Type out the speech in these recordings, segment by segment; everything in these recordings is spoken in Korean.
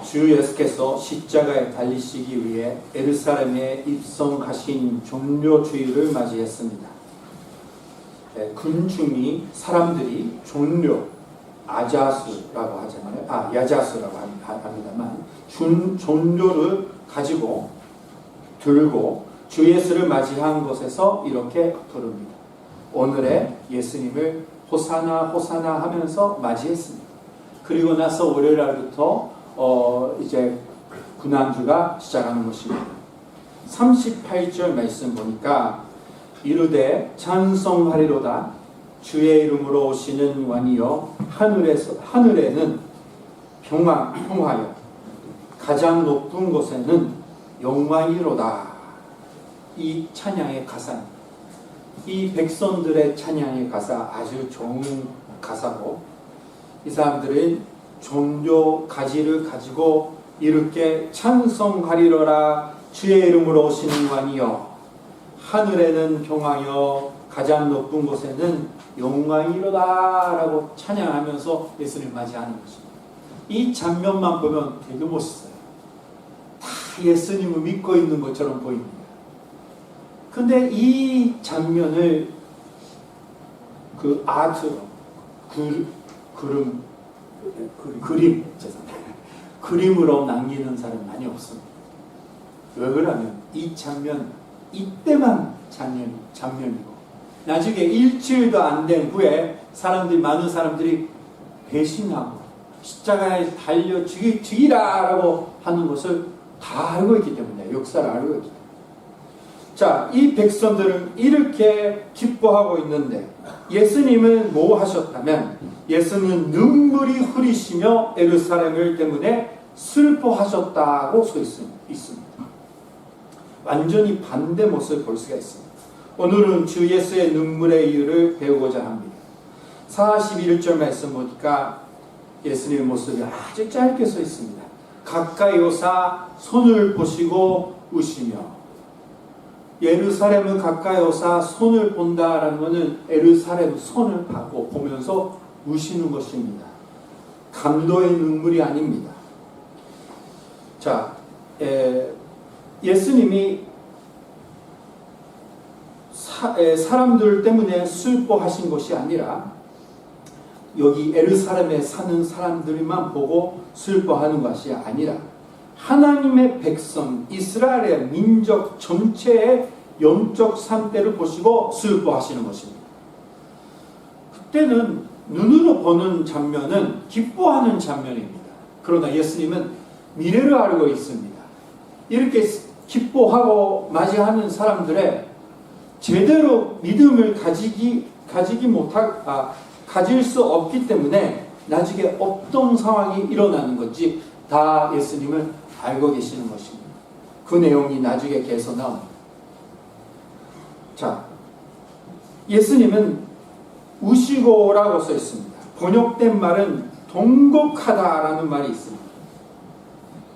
주 예수께서 십자가에 달리시기 위해 예루살렘에 입성하신 종료주일을 맞이했습니다. 군중이 사람들이 종료, 아자수라고 하잖아요. 야자수라고 합니다만 종료를 가지고 들고 주 예수를 맞이한 곳에서 이렇게 부릅니다. 오늘의 예수님을 호사나 호사나 하면서 맞이했습니다. 그리고 나서 월요일날부터 이제 군안주가 시작하는 것입니다. 38절 말씀 보니까 이르되 찬송하리로다 주의 이름으로 오시는 왕이여 하늘에는 평화여 가장 높은 곳에는 영광이로다. 이 찬양의 가사, 이 백성들의 찬양의 가사 아주 좋은 가사고, 이 사람들은 종교 가지를 가지고 이렇게 찬송하리로라 주의 이름으로 오시는 왕이여 하늘에는 평화여 가장 높은 곳에는 영광이로다 라고 찬양하면서 예수님을 맞이하는 것입니다. 이 장면만 보면 되게 멋있어요. 다 예수님을 믿고 있는 것처럼 보입니다. 근데 이 장면을 그 아트로 그림으로 남기는 사람 많이 없습니다. 왜 그러냐면 이 장면 이때만 장면이고 나중에 일주일도 안 된 후에 많은 사람들이 배신하고 십자가에 달려 죽이라라고 하는 것을 다 알고 있기 때문에, 역사를 알고 있기 때문에. 자, 이 백성들은 이렇게 기뻐하고 있는데 예수님은 뭐 하셨다면 예수는 눈물이 흐리시며 예루살렘을 때문에 슬퍼하셨다고 써 있습니다. 완전히 반대 모습을 볼 수가 있습니다. 오늘은 주 예수의 눈물의 이유를 배우고자 합니다. 41절 말씀 보니까 예수님의 모습이 아주 짧게 써 있습니다. 가까이 오사 손을 보시고 우시며, 예루살렘은 가까이 오사 손을 본다라는 것은 예루살렘 손을 보면서 우시는 것입니다. 감동의 눈물이 아닙니다. 자, 예수님이 사람들 때문에 슬퍼하신 것이 아니라 여기 예루살렘에 사는 사람들만 보고 슬퍼하는 것이 아니라 하나님의 백성 이스라엘의 민족 전체의 영적 상태를 보시고 슬퍼하시는 것입니다. 그때는 눈으로 보는 장면은 기뻐하는 장면입니다. 그러나 예수님은 미래를 알고 있습니다. 이렇게 기뻐하고 맞이하는 사람들의 제대로 믿음을 가질 수 없기 때문에 나중에 어떤 상황이 일어나는 건지 다 예수님은 알고 계시는 것입니다. 그 내용이 나중에 계속 나옵니다. 자, 예수님은 우시고라고 써 있습니다. 번역된 말은 동곡하다라는 말이 있습니다.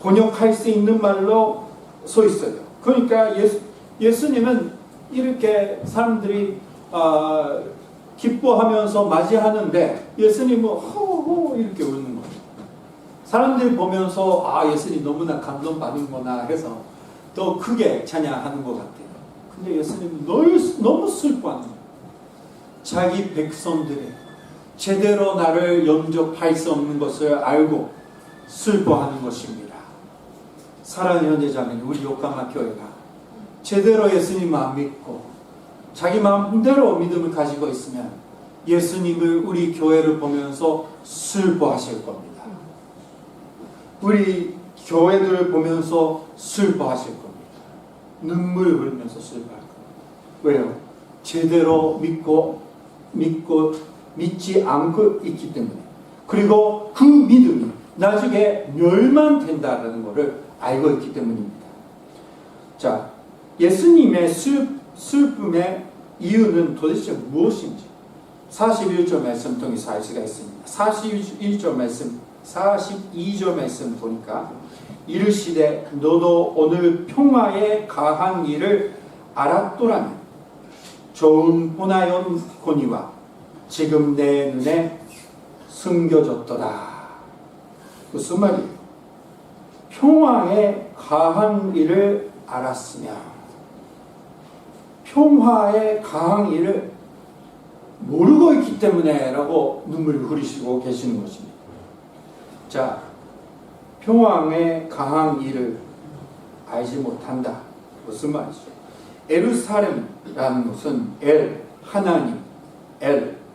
번역할 수 있는 말로 써 있어요. 그러니까 예수님은 이렇게 사람들이 기뻐하면서 맞이하는데 예수님은 호호 이렇게 우는 거예요. 사람들이 보면서 예수님 너무나 감동받는구나 해서 더 크게 찬양하는 것 같아요. 근데 예수님은 너무 슬퍼하는 거예요. 자기 백성들이 제대로 나를 영접할 수 없는 것을 알고 슬퍼하는 것입니다. 사랑하는 형제자매님, 우리 요카마 교회가 제대로 예수님을 안 믿고 자기 마음대로 믿음을 가지고 있으면 예수님을 우리 교회를 보면서 슬퍼하실 겁니다. 우리 교회들을 보면서 슬퍼하실 겁니다. 눈물 흘리면서 슬퍼할 겁니다. 왜요? 제대로 믿지 않고 있기 때문에. 그리고 그 믿음이 나중에 멸망된다는 것을 알고 있기 때문입니다. 자, 예수님의 슬픔의 이유는 도대체 무엇인지 41절 말씀 통해서 알 수가 있습니다. 42절 말씀 보니까 이르시되 너도 오늘 평화에 가한 일을 알았더라면 좋은 보나였거니와 지금 내 눈에 숨겨졌더라. 무슨 말이에요? 평화에 가한 일을 알았으며, 평화에 가한 일을 모르고 있기 때문에 라고 눈물을 흘리시고 계시는 것입니다. 자, 평화에 가한 일을 알지 못한다. 무슨 말이죠? 에루살렘이라는 것은 하나님,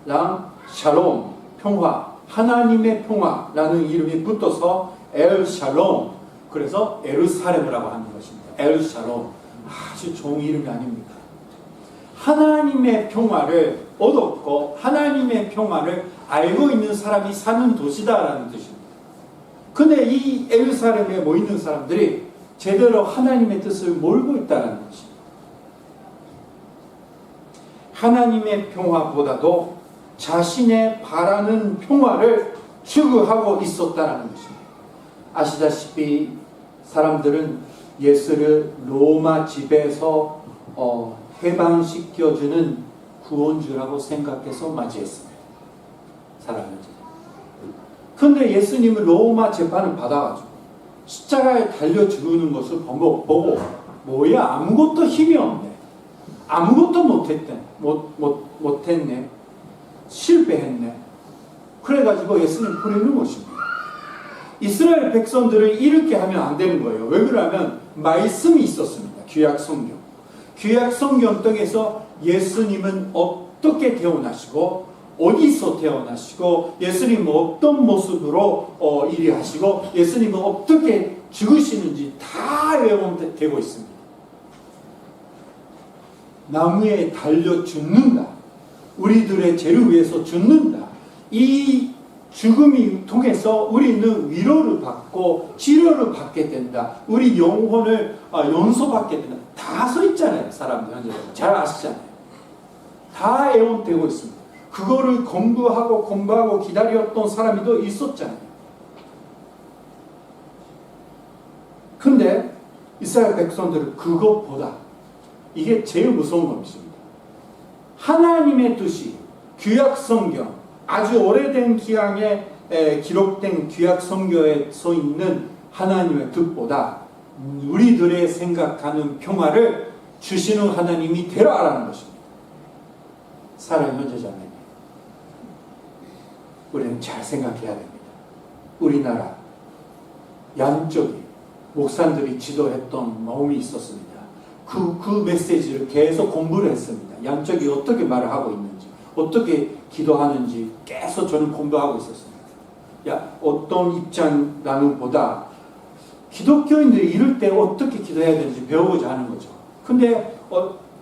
랑 샬롬, 평화, 하나님의 평화라는 이름이 붙어서 샬롬, 그래서 에루살렘이라고 하는 것입니다. 샬롬, 아주 좋은 이름이 아닙니까? 하나님의 평화를 얻었고 하나님의 평화를 알고 있는 사람이 사는 도시다라는 뜻입니다. 근데 이 예루살렘에 모이는 사람들이 제대로 하나님의 뜻을 모르고 있다는 것입니다. 하나님의 평화보다도 자신의 바라는 평화를 추구하고 있었다는 것입니다. 아시다시피 사람들은 예수를 로마 지배에서 해방시켜주는 구원주라고 생각해서 맞이했습니다. 사람들이. 그런데 예수님은 로마 재판을 받아가지고 십자가에 달려 죽는 것을 보고 뭐야, 아무것도 힘이 없네, 아무것도 못했네, 실패했네. 그래가지고 예수님 부르는 것입니다. 이스라엘 백성들을 이렇게 하면 안 되는 거예요. 왜 그러냐면 말씀이 있었습니다. 규약 성경 속에서 예수님은 어떻게 태어나시고 어디서 태어나시고 예수님은 어떤 모습으로 일하시고 예수님은 어떻게 죽으시는지 다 외워되고 있습니다. 나무에 달려 죽는다, 우리들의 죄를 위해서 죽는다, 이 죽음이 통해서 우리는 위로를 받고 치료를 받게 된다, 우리 영혼을 용서받게 된다, 다 써 있잖아요. 사람들 잘 아시잖아요. 다 애원되고 있습니다. 그거를 공부하고 기다렸던 사람이 또 있었잖아요. 근데 이스라엘 백성들은 그것보다 이게 제일 무서운 것입니다. 하나님의 뜻이 구약 성경, 아주 오래된 기항에 기록된 구약 성경에 써 있는 하나님의 뜻보다 우리들의 생각하는 평화를 주시는 하나님이 되라라는 것입니다. 사랑하는 형제자매님, 우리는 잘 생각해야 됩니다. 우리나라 양쪽이 목사님들이 지도했던 마음이 있었습니다. 그 메시지를 계속 공부를 했습니다. 양쪽이 어떻게 말을 하고 있는지, 어떻게 기도하는지 계속 저는 공부하고 있었습니다. 어떤 입장 나눔보다 기독교인들이 이럴 때 어떻게 기도해야 되는지 배우고자 하는 거죠. 근데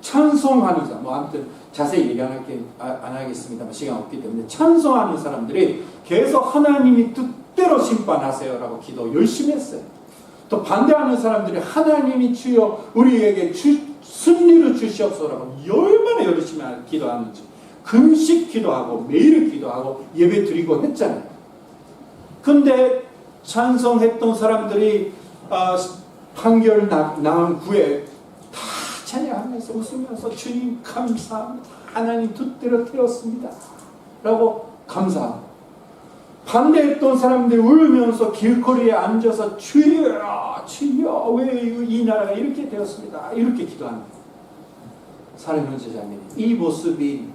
찬송하는 사람, 아무튼 자세히 얘기 안 하겠습니다만 시간 없기 때문에 찬송하는 사람들이 계속 하나님이 뜻대로 심판하세요라고 기도 열심히 했어요. 또 반대하는 사람들이 하나님이 주여 우리에게 승리를 주시옵소서라고 얼마나 열심히 기도하는지, 금식 기도하고 매일 기도하고 예배 드리고 했잖아요. 근데 찬송했던 사람들이 판결 나온 후에 다 찬양하면서 웃으면서 주님 감사합니다, 하나님 뜻대로 되었습니다 라고 감사하고, 반대했던 사람들이 울면서 길거리에 앉아서 주여 주여 왜 이 나라가 이렇게 되었습니다 이렇게 기도합니다. 사랑하는 형제자매님, 이 모습이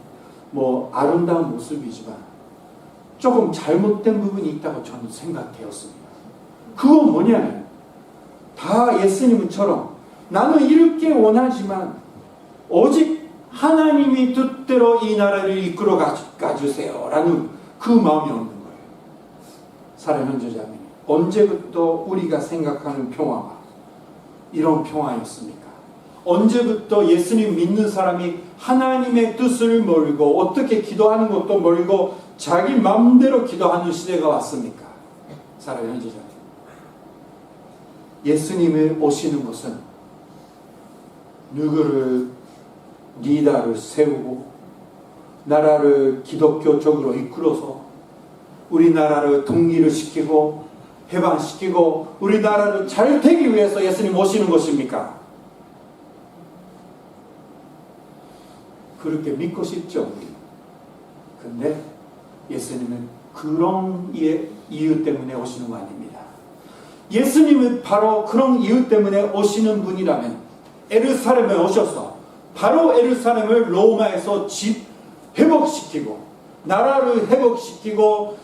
아름다운 모습이지만 조금 잘못된 부분이 있다고 저는 생각되었습니다. 그건 뭐냐면 다 예수님처럼 나는 이렇게 원하지만 오직 하나님이 뜻대로 이 나라를 이끌어 가주세요 라는 그 마음이 없는 거예요. 사랑하는 형제자매님, 언제부터 우리가 생각하는 평화가 이런 평화였습니까? 언제부터 예수님 믿는 사람이 하나님의 뜻을 모르고 어떻게 기도하는 것도 모르고 자기 마음대로 기도하는 시대가 왔습니까? 사랑하는 형제자매님, 예수님이 오시는 것은 누구를 리더를 세우고 나라를 기독교적으로 이끌어서 우리나라를 통일을 시키고 해방시키고 우리나라를 잘 되기 위해서 예수님 오시는 것입니까? 그렇게 믿고 싶죠, 우리. 근데 예수님은 그런 이유 때문에 오시는 거 아닙니다. 예수님은 바로 그런 이유 때문에 오시는 분이라면 예루살렘에 오셔서 바로 예루살렘을 로마에서 회복시키고 나라를 회복시키고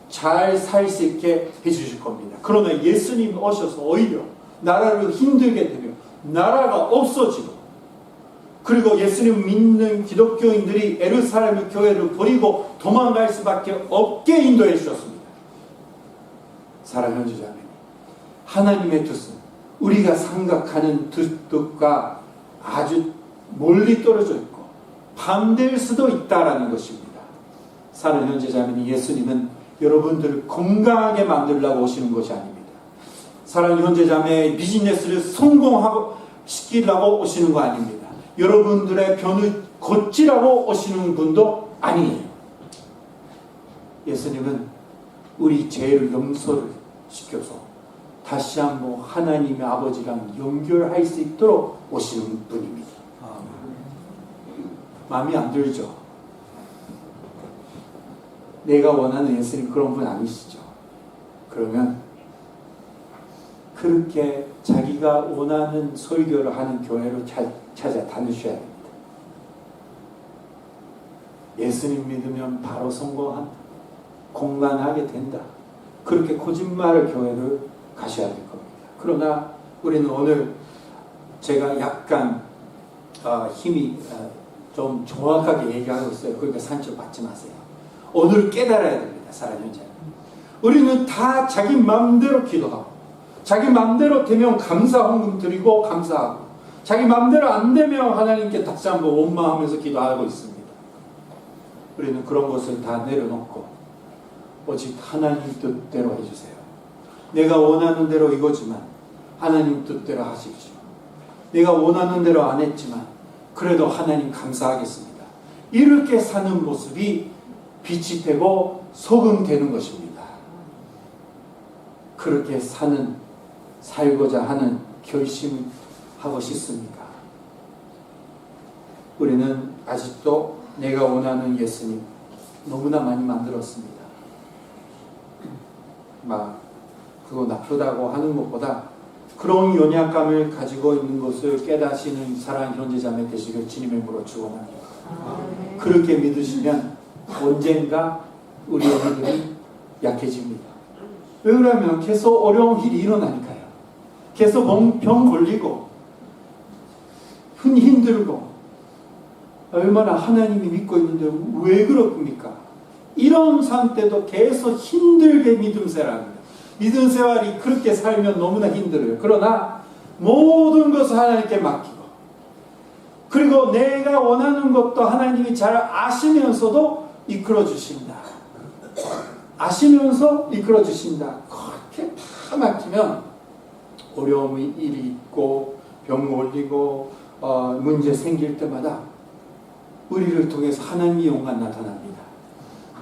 잘 살 수 있게 해주실 겁니다. 그러나 예수님 오셔서 오히려 나라를 힘들게 되며 나라가 없어지고, 그리고 예수님 믿는 기독교인들이 예루살렘 교회를 버리고 도망갈 수밖에 없게 인도해 주셨습니다. 사랑하는 자매님, 하나님의 뜻은 우리가 생각하는 뜻과 아주 멀리 떨어져 있고 반대일 수도 있다라는 것입니다. 사랑하는 자매님, 예수님은 여러분들을 건강하게 만들려고 오시는 것이 아닙니다. 사랑하는 형제자매의 비즈니스를 성공하고 시키려고 오시는 거 아닙니다. 여러분들의 변을 고치라고 오시는 분도 아니에요. 예수님은 우리 죄를 용서를 시켜서 다시 한번 하나님의 아버지랑 연결할 수 있도록 오시는 분입니다. 마음이 안 들죠? 내가 원하는 예수님 그런 분 아니시죠? 그러면 그렇게 자기가 원하는 설교를 하는 교회로 찾아 다니셔야 됩니다. 예수님 믿으면 바로 성공한다, 건강하게 된다, 그렇게 거짓말을 교회를 가셔야 될 겁니다. 그러나 우리는 오늘 제가 약간 힘이 좀 정확하게 얘기하고 있어요. 그러니까 상처받지 마세요. 오늘 깨달아야 됩니다. 사랑하는 자녀, 우리는 다 자기 마음대로 기도하고 자기 마음대로 되면 감사 헌금 드리고 감사하고, 자기 마음대로 안 되면 하나님께 다시 한번 원망하면서 기도하고 있습니다. 우리는 그런 것을 다 내려놓고 오직 하나님 뜻대로 해주세요. 내가 원하는 대로 이거지만 하나님 뜻대로 하십시오. 내가 원하는 대로 안 했지만 그래도 하나님 감사하겠습니다. 이렇게 사는 모습이 빛이 되고 소금 되는 것입니다. 그렇게 살고자 하는 결심을 하고 싶습니까? 우리는 아직도 내가 원하는 예수님 너무나 많이 만들었습니다. 그거 나쁘다고 하는 것보다 그런 연약감을 가지고 있는 것을 깨닫시는 사랑하는 형제자매 되시길 주님의 이름으로 축원합니다. 그렇게 믿으시면 언젠가 우리 영혼들이 약해집니다. 왜 그러면 계속 어려운 일이 일어나니까요. 계속 병 걸리고 힘들고, 얼마나 하나님이 믿고 있는데 왜 그렇습니까? 이런 삶 때도 계속 힘들게 믿음 생활합니다. 믿음 생활이 그렇게 살면 너무나 힘들어요. 그러나 모든 것을 하나님께 맡기고, 그리고 내가 원하는 것도 하나님이 잘 아시면서도 이끌어 주신다. 아시면서 이끌어 주신다. 그렇게 다 맡기면 어려운 일이 있고 병 걸리고 문제 생길 때마다 우리를 통해서 하나님의 영광 나타납니다.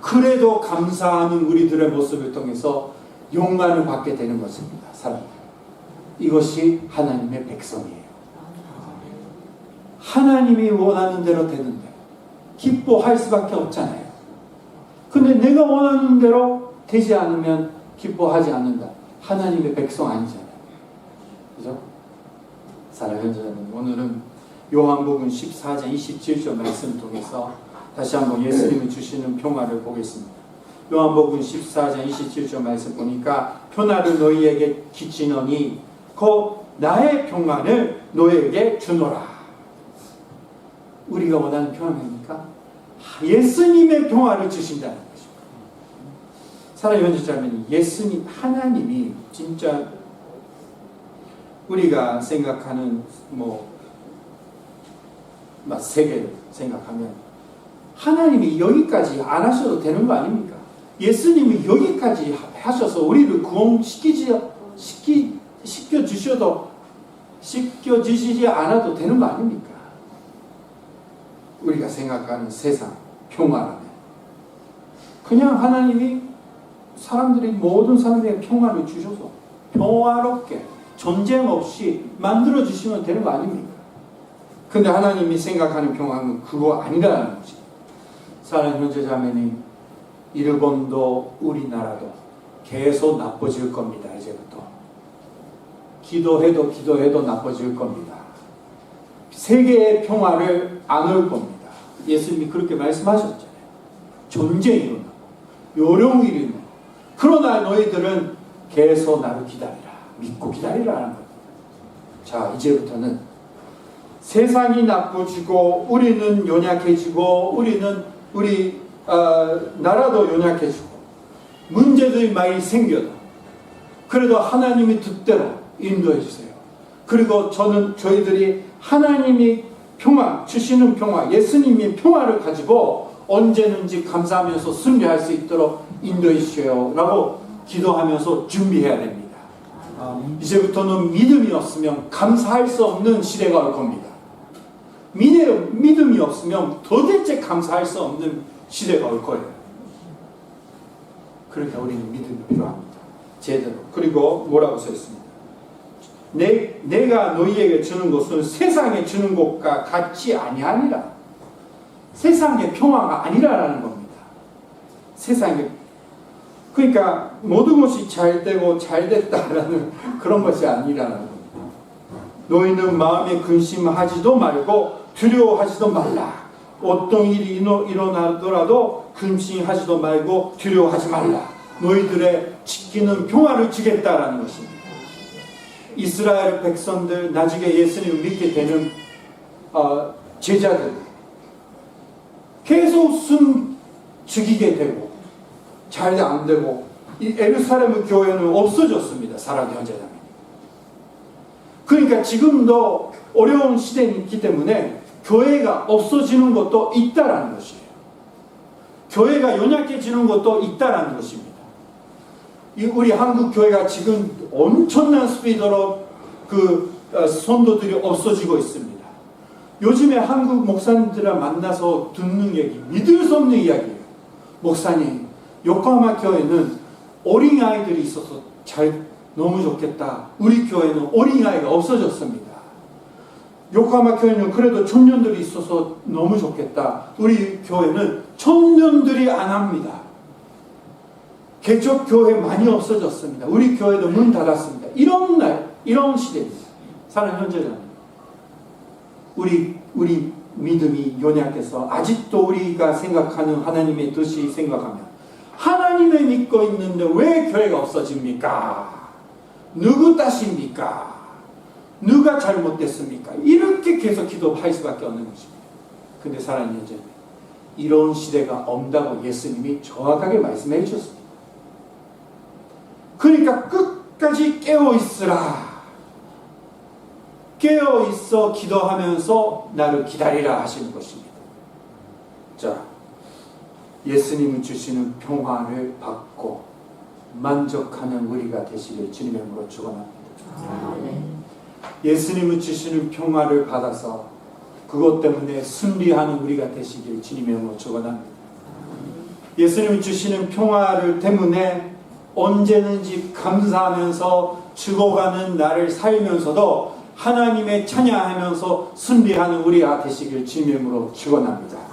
그래도 감사하는 우리들의 모습을 통해서 영광을 받게 되는 것입니다. 사랑합니다. 이것이 하나님의 백성이에요. 하나님이 원하는 대로 되는데 기뻐할 수밖에 없잖아요. 근데 내가 원하는 대로 되지 않으면 기뻐하지 않는다. 하나님의 백성 아니잖아요. 그죠? 사랑하는 여러분, 오늘은 요한복음 14장 27절 말씀을 통해서 다시 한번 예수님이 주시는 평화를 보겠습니다. 요한복음 14장 27절 말씀 보니까 평화를 너희에게 끼치노니 곧 나의 평화를 너희에게 주노라. 우리가 원하는 평화입니까? 예수님의 평화를 주신다는 것입니다. 사랑하는 형제자매님, 예수님 하나님이 진짜 우리가 생각하는 세계를 생각하면 하나님이 여기까지 안 하셔도 되는 거 아닙니까? 예수님이 여기까지 하셔서 우리를 시켜주시지 않아도 되는 거 아닙니까? 우리가 생각하는 세상 평화라면 그냥 하나님이 모든 사람들에게 평화를 주셔서 평화롭게 전쟁 없이 만들어 주시면 되는 거 아닙니까? 근데 하나님이 생각하는 평화는 그거 아니라는 거지. 사랑하는 형제자매님, 일본도 우리나라도 계속 나빠질 겁니다. 이제부터 기도해도 나빠질 겁니다. 세계의 평화를 안 올 겁니다. 예수님이 그렇게 말씀하셨잖아요. 전쟁이 일어나고 요령이 일어나고 그러나 너희들은 계속 나를 기다리라. 믿고 기다리라는 겁니다. 자, 이제부터는 세상이 나빠지고 우리는 연약해지고 우리 나라도 연약해지고 문제들이 많이 생겨도 그래도 하나님이 뜻대로 인도해 주세요. 그리고 저희들이 하나님이 평화, 주시는 평화, 예수님의 평화를 가지고 언제든지 감사하면서 승리할 수 있도록 인도해 주세요 라고 기도하면서 준비해야 됩니다. 이제부터는 믿음이 없으면 감사할 수 없는 시대가 올 겁니다. 믿음이 없으면 도대체 감사할 수 없는 시대가 올 거예요. 그러니까 우리는 믿음이 필요합니다. 제대로. 그리고 뭐라고 써있습니다. 내가 너희에게 주는 것은 세상에 주는 것과 같이 아니하니라. 세상의 평화가 아니라라는 겁니다. 그러니까 모든 것이 잘 되고 잘 됐다라는 그런 것이 아니라는 겁니다. 너희는 마음에 근심하지도 말고 두려워하지도 말라. 어떤 일이 일어나더라도 근심하지도 말고 두려워하지 말라. 너희들의 지키는 평화를 주겠다라는 것입니다. 이스라엘 백성들, 나중에 예수님을 믿게 되는 제자들 계속 죽이게 되고 잘 안 되고 이 예루살렘 교회는 없어졌습니다. 살아계 현재자매. 그러니까 지금도 어려운 시대에 있기 때문에 교회가 없어지는 것도 있다라는 것이에요. 교회가 연약해지는 것도 있다라는 것입니다. 우리 한국 교회가 지금 엄청난 스피드로 선도들이 없어지고 있습니다. 요즘에 한국 목사님들을 만나서 듣는 얘기, 믿을 수 없는 이야기예요. 목사님, 요코하마 교회는 어린아이들이 있어서 너무 좋겠다. 우리 교회는 어린아이가 없어졌습니다. 요코하마 교회는 그래도 청년들이 있어서 너무 좋겠다. 우리 교회는 청년들이 안 합니다. 개척 교회 많이 없어졌습니다. 우리 교회도 문 닫았습니다. 이런 시대입니다. 사랑하는 형제자매, 우리 믿음이 연약해서 아직도 우리가 생각하는 하나님의 뜻이 생각하면 하나님을 믿고 있는데 왜 교회가 없어집니까? 누구 탓입니까? 누가 잘못됐습니까? 이렇게 계속 기도할 수밖에 없는 것입니다. 근데 사랑하는 형제자매, 이런 시대가 온다고 예수님이 정확하게 말씀해 주셨습니다. 그러니까 끝까지 깨어있으라. 깨어있어 기도하면서 나를 기다리라 하시는 것입니다. 자, 예수님이 주시는 평화를 받고 만족하는 우리가 되시길 주님의 이름으로 축원합니다. 예수님이 주시는 평화를 받아서 그것 때문에 승리하는 우리가 되시길 주님의 이름으로 축원합니다. 예수님이 주시는 평화를 때문에 언제든지 감사하면서 죽어가는 나를 살면서도 하나님의 찬양하면서 승리하는 우리가 되시길 주님의 이름으로 축원합니다.